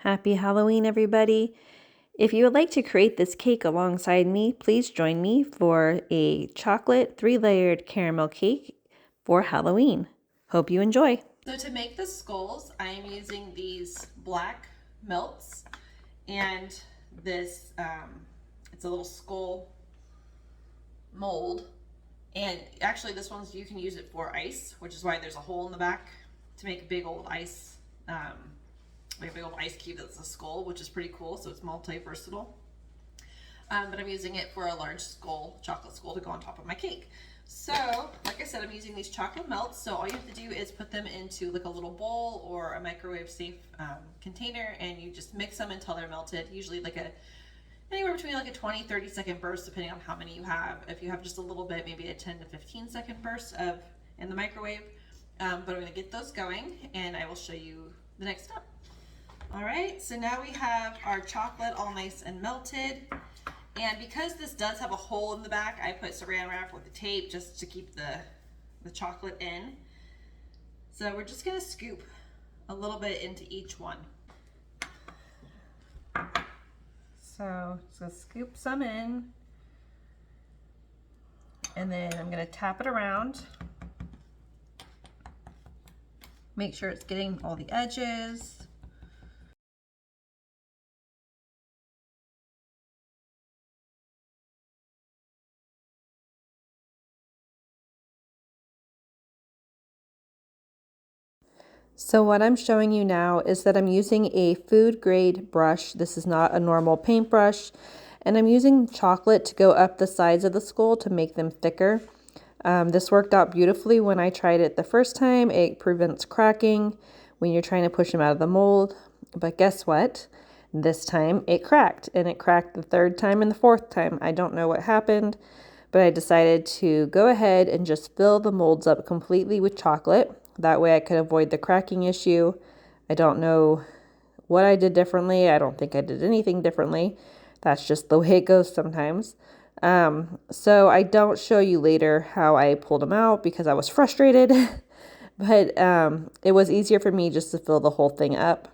Happy Halloween, everybody. If you would like to create this cake alongside me, please join me for a chocolate 3-layered caramel cake for Halloween. Hope you enjoy. So to make the skulls, I am using these black melts and this, it's a little skull mold. And actually this one's, you can use it for ice, which is why there's a hole in the back to make a big old ice, like a big old ice cube that's a skull, which is pretty cool. So it's multi-versatile. But I'm using it for a large skull, chocolate skull, to go on top of my cake. So, like I said, I'm using these chocolate melts. So all you have to do is put them into like a little bowl or a microwave safe container, and you just mix them until they're melted. Usually like anywhere between like a 20-30 second burst, depending on how many you have. If you have just a little bit, maybe a 10 to 15 second burst in the microwave. But I'm going to get those going, and I will show you the next step. All right, so now we have our chocolate all nice and melted. And because this does have a hole in the back, I put saran wrap with the tape just to keep the chocolate in. So we're just gonna scoop a little bit into each one. So just gonna scoop some in, and then I'm gonna tap it around. Make sure it's getting all the edges. So what I'm showing you now is that I'm using a food grade brush. This is not a normal paintbrush. And I'm using chocolate to go up the sides of the skull to make them thicker. This worked out beautifully when I tried it the first time. It prevents cracking when you're trying to push them out of the mold. But guess what? This time it cracked, and it cracked the third time and the fourth time. I don't know what happened, but I decided to go ahead and just fill the molds up completely with chocolate. That way I could avoid the cracking issue. I don't know what I did differently. I don't think I did anything differently. That's just the way it goes sometimes. So I don't show you later how I pulled them out because I was frustrated. But it was easier for me just to fill the whole thing up.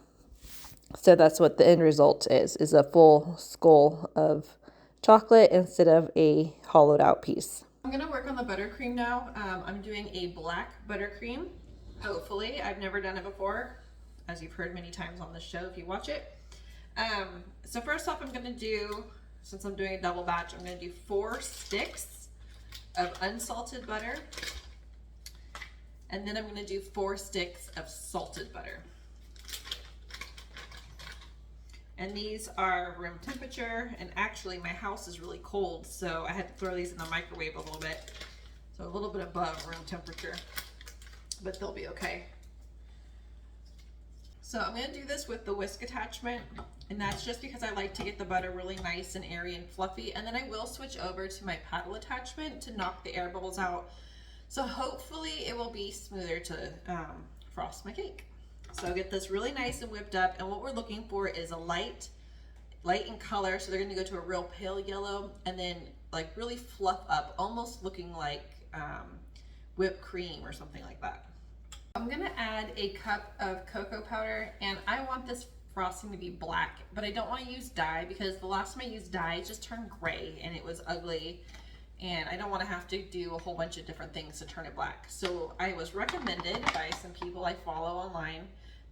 So that's what the end result is a full skull of chocolate instead of a hollowed out piece. I'm gonna work on the buttercream now. I'm doing a black buttercream. Hopefully, I've never done it before, as you've heard many times on this show if you watch it. So first off, I'm gonna do, since I'm doing a double batch, I'm gonna do 4 sticks of unsalted butter, and then I'm gonna do 4 sticks of salted butter. And these are room temperature, and actually my house is really cold, so I had to throw these in the microwave a little bit. So a little bit above room temperature, but they'll be okay. So I'm gonna do this with the whisk attachment, and that's just because I like to get the butter really nice and airy and fluffy, and then I will switch over to my paddle attachment to knock the air bubbles out. So hopefully it will be smoother to frost my cake. So I'll get this really nice and whipped up, and what we're looking for is a light in color. So they're gonna go to a real pale yellow, and then like really fluff up, almost looking like whipped cream or something like that. I'm gonna add a cup of cocoa powder, and I want this frosting to be black, but I don't want to use dye because the last time I used dye it just turned gray and it was ugly, and I don't want to have to do a whole bunch of different things to turn it black. So I was recommended by some people I follow online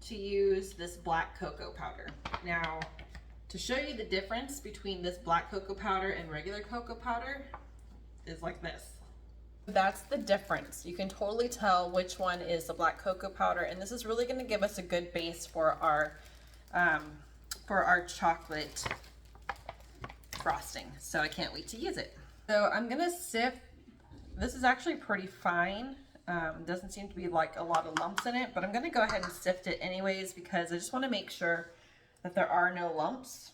to use this black cocoa powder. Now, to show you the difference between this black cocoa powder and regular cocoa powder is like this. That's the difference. You can totally tell which one is the black cocoa powder, and this is really going to give us a good base for our chocolate frosting. So I can't wait to use it. So I'm going to sift. This is actually pretty fine. Doesn't seem to be like a lot of lumps in it, but I'm going to go ahead and sift it anyways because I just want to make sure that there are no lumps.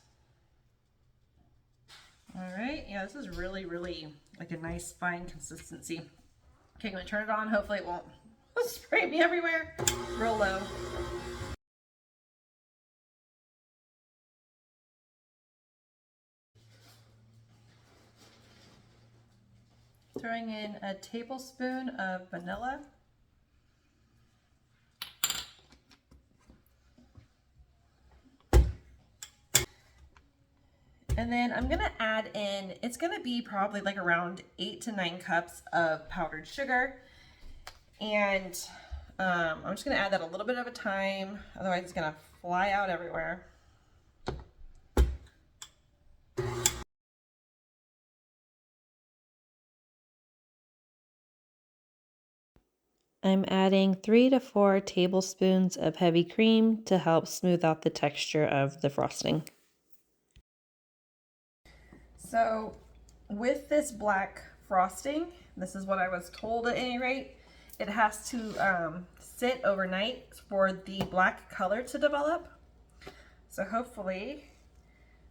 All right, yeah, this is really, really like a nice fine consistency. Okay, I'm gonna turn it on. Hopefully it won't spray me everywhere. Real low. Throwing in a tablespoon of vanilla. And then I'm gonna add in, it's gonna be probably like around 8 to 9 cups of powdered sugar. And I'm just gonna add that a little bit at a time, otherwise it's gonna fly out everywhere. I'm adding 3 to 4 tablespoons of heavy cream to help smooth out the texture of the frosting. So with this black frosting, this is what I was told at any rate, it has to sit overnight for the black color to develop. So hopefully,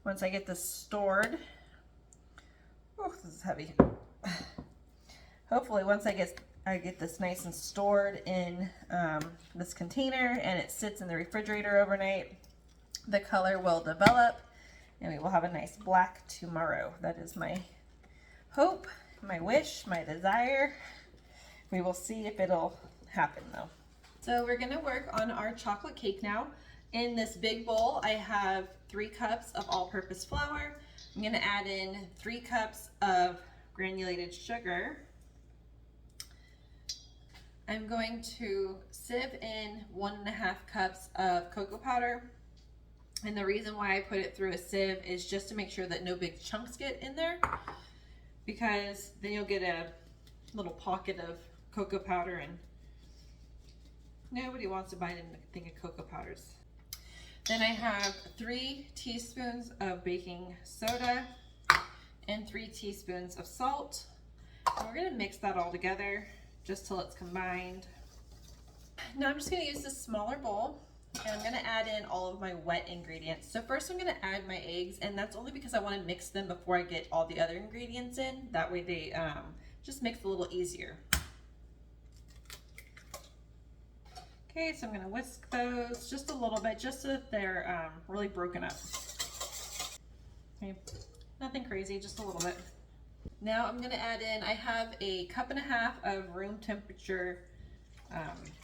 once I get this stored, oh, this is heavy. Hopefully once I get this nice and stored in this container and it sits in the refrigerator overnight, the color will develop and we will have a nice black tomorrow. That is my hope, my wish, my desire. We will see if it'll happen though. So we're gonna work on our chocolate cake now. In this big bowl, I have 3 cups of all-purpose flour. I'm gonna add in 3 cups of granulated sugar. I'm going to sieve in 1.5 cups of cocoa powder. And the reason why I put it through a sieve is just to make sure that no big chunks get in there, because then you'll get a little pocket of cocoa powder and nobody wants to buy anything of cocoa powders. Then I have 3 teaspoons of baking soda and 3 teaspoons of salt. And we're gonna mix that all together just till it's combined. Now I'm just gonna use this smaller bowl and I'm gonna add in all of my wet ingredients. So first I'm gonna add my eggs, and that's only because I wanna mix them before I get all the other ingredients in. That way they just mix a little easier. Okay, so I'm gonna whisk those just a little bit, just so that they're really broken up. Okay, nothing crazy, just a little bit. Now I'm gonna add in, I have 1.5 cups of room temperature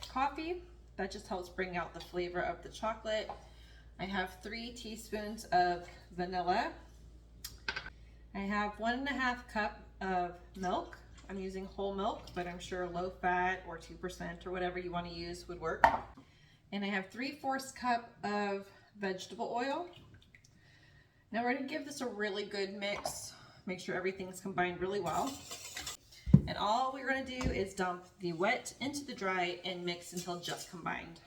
coffee. That just helps bring out the flavor of the chocolate. I have 3 teaspoons of vanilla. I have 1.5 cups of milk. I'm using whole milk, but I'm sure low fat or 2% or whatever you want to use would work. And I have 3/4 cup of vegetable oil. Now we're gonna give this a really good mix. Make sure everything's combined really well. And all we're gonna do is dump the wet into the dry and mix until just combined.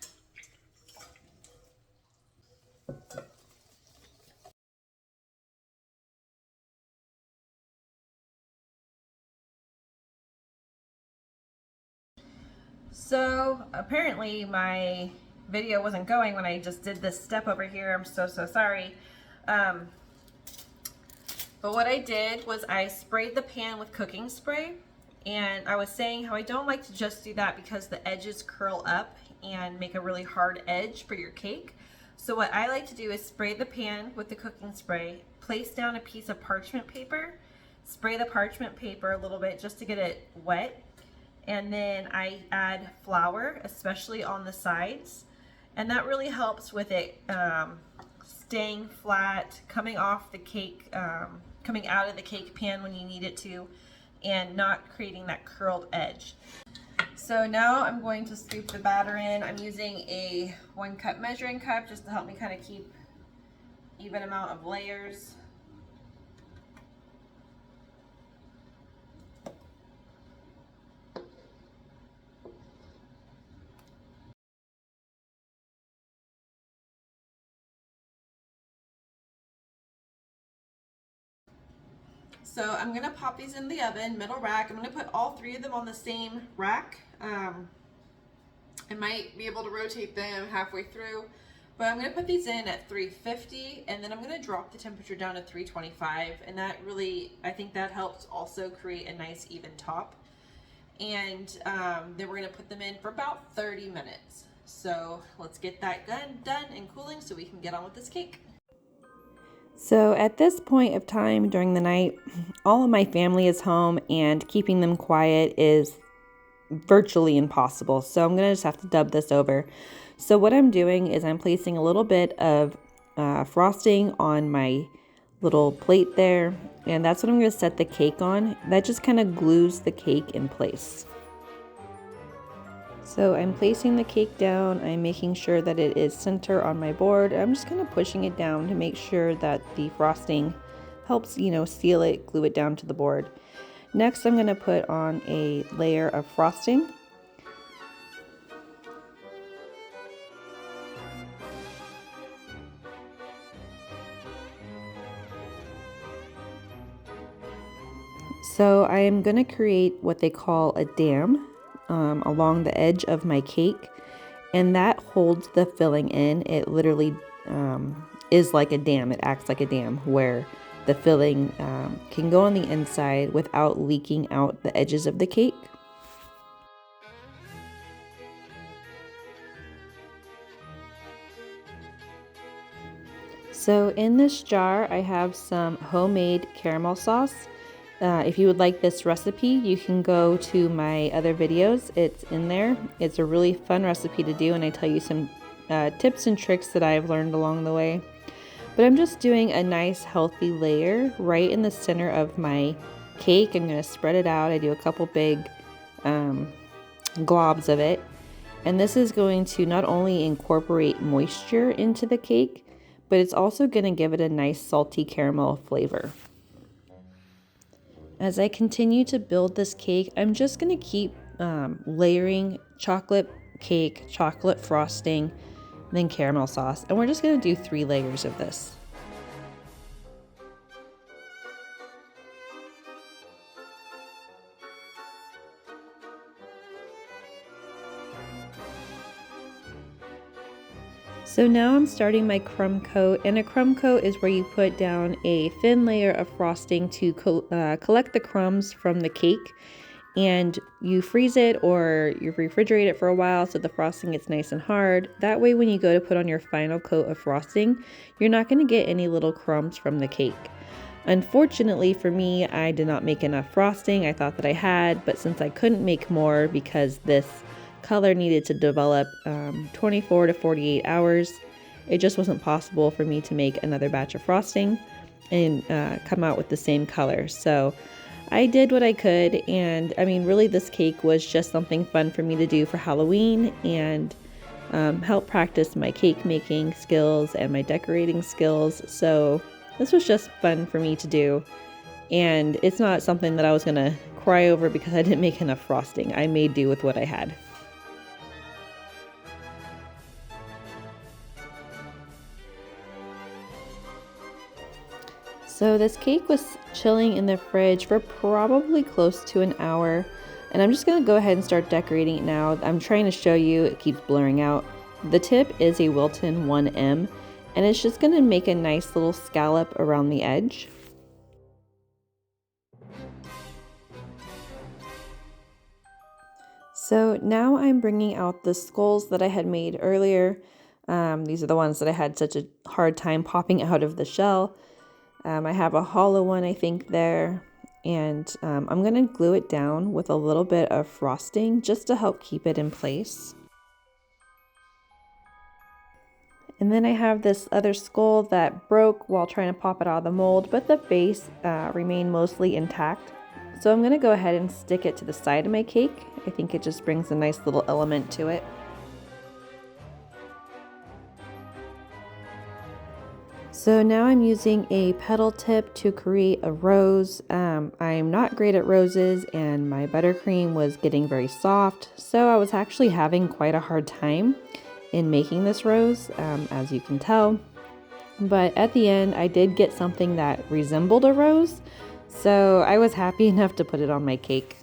So apparently my video wasn't going when I just did this step over here. I'm so sorry. But what I did was I sprayed the pan with cooking spray, and I was saying how I don't like to just do that because the edges curl up and make a really hard edge for your cake. So what I like to do is spray the pan with the cooking spray, place down a piece of parchment paper, spray the parchment paper a little bit just to get it wet, and then I add flour, especially on the sides, and that really helps with it staying flat, coming off the cake, coming out of the cake pan when you need it to, and not creating that curled edge. So now I'm going to scoop the batter in. I'm using a 1 cup measuring cup just to help me kind of keep even amount of layers. So I'm gonna pop these in the oven, middle rack. I'm gonna put all 3 of them on the same rack. I might be able to rotate them halfway through, but I'm gonna put these in at 350, and then I'm gonna drop the temperature down to 325, and that really, I think that helps also create a nice even top. And then we're gonna put them in for about 30 minutes. So let's get that done and cooling so we can get on with this cake. So at this point of time during the night, all of my family is home and keeping them quiet is virtually impossible. So I'm going to just have to dub this over. So what I'm doing is I'm placing a little bit of frosting on my little plate there, and that's what I'm going to set the cake on. That just kind of glues the cake in place. So I'm placing the cake down, I'm making sure that it is center on my board. I'm just kind of pushing it down to make sure that the frosting helps, seal it, glue it down to the board. Next, I'm going to put on a layer of frosting. So I am going to create what they call a dam along the edge of my cake, and that holds the filling in. It literally is like a dam. It acts like a dam where the filling can go on the inside without leaking out the edges of the cake. So in this jar, I have some homemade caramel sauce. If you would like this recipe, you can go to my other videos. It's in there. It's a really fun recipe to do, and I tell you some tips and tricks that I've learned along the way. But I'm just doing a nice healthy layer right in the center of my cake. I'm going to spread it out. I do a couple big globs of it. And this is going to not only incorporate moisture into the cake, but it's also going to give it a nice salty caramel flavor. As I continue to build this cake, I'm just going to keep layering chocolate cake, chocolate frosting, then caramel sauce. And we're just going to do 3 layers of this. So now I'm starting my crumb coat, and a crumb coat is where you put down a thin layer of frosting to collect the crumbs from the cake, and you freeze it or you refrigerate it for a while so the frosting gets nice and hard. That way when you go to put on your final coat of frosting, you're not going to get any little crumbs from the cake. Unfortunately for me, I did not make enough frosting. I thought that I had, but since I couldn't make more because this color needed to develop 24 to 48 hours. It just wasn't possible for me to make another batch of frosting and come out with the same color. So I did what I could, and I mean, really this cake was just something fun for me to do for Halloween and help practice my cake making skills and my decorating skills. So this was just fun for me to do, and it's not something that I was gonna cry over because I didn't make enough frosting. I made do with what I had. So this cake was chilling in the fridge for probably close to an hour, and I'm just going to go ahead and start decorating it now. I'm trying to show you, it keeps blurring out. The tip is a Wilton 1M, and it's just going to make a nice little scallop around the edge. So now I'm bringing out the skulls that I had made earlier. These are the ones that I had such a hard time popping out of the shell. I have a hollow one, I think, there, and I'm going to glue it down with a little bit of frosting just to help keep it in place. And then I have this other skull that broke while trying to pop it out of the mold, but the base remained mostly intact. So I'm going to go ahead and stick it to the side of my cake. I think it just brings a nice little element to it. So now I'm using a petal tip to create a rose. I'm not great at roses, and my buttercream was getting very soft, so I was actually having quite a hard time in making this rose, as you can tell. But at the end, I did get something that resembled a rose, so I was happy enough to put it on my cake.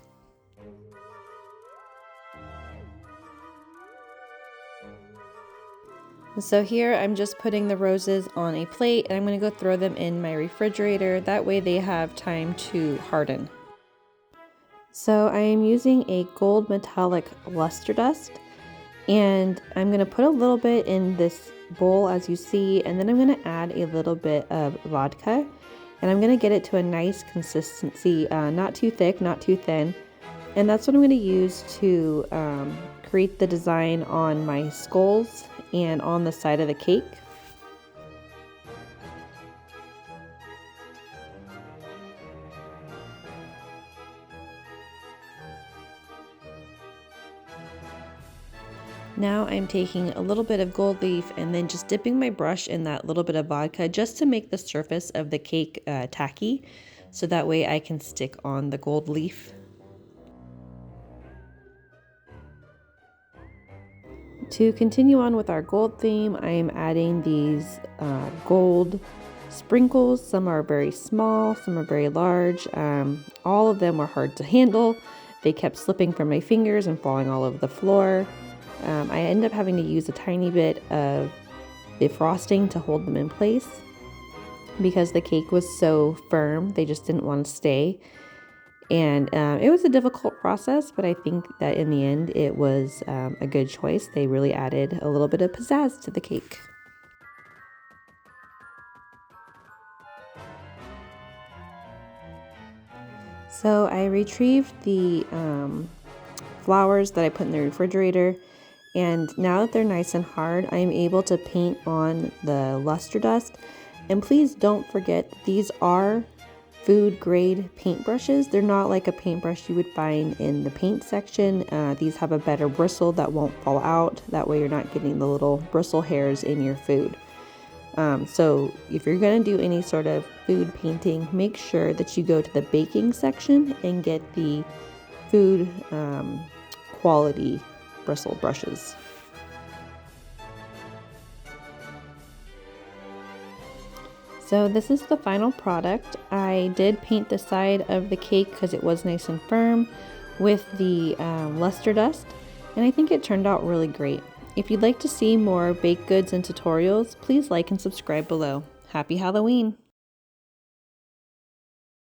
So here I'm just putting the roses on a plate, and I'm going to go throw them in my refrigerator. That way they have time to harden. So I am using a gold metallic luster dust, and I'm going to put a little bit in this bowl as you see, and then I'm going to add a little bit of vodka, and I'm going to get it to a nice consistency, not too thick, not too thin. And that's what I'm going to use to create the design on my skulls and on the side of the cake. Now I'm taking a little bit of gold leaf and then just dipping my brush in that little bit of vodka just to make the surface of the cake tacky, so that way I can stick on the gold leaf. To continue on with our gold theme, I am adding these gold sprinkles. Some are very small, some are very large. All of them were hard to handle. They kept slipping from my fingers and falling all over the floor. I ended up having to use a tiny bit of the frosting to hold them in place because the cake was so firm, they just didn't want to stay. And it was a difficult process, but I think that in the end it was a good choice. They really added a little bit of pizzazz to the cake. So I retrieved the flowers that I put in the refrigerator, and now that they're nice and hard, I'm able to paint on the luster dust. And please don't forget, these are food grade paintbrushes. They're not like a paintbrush you would find in the paint section. These have a better bristle that won't fall out. That way you're not getting the little bristle hairs in your food. So if you're going to do any sort of food painting, make sure that you go to the baking section and get the food quality bristle brushes. So this is the final product. I did paint the side of the cake because it was nice and firm with the luster dust, and I think it turned out really great. If you'd like to see more baked goods and tutorials, please like and subscribe below. Happy Halloween!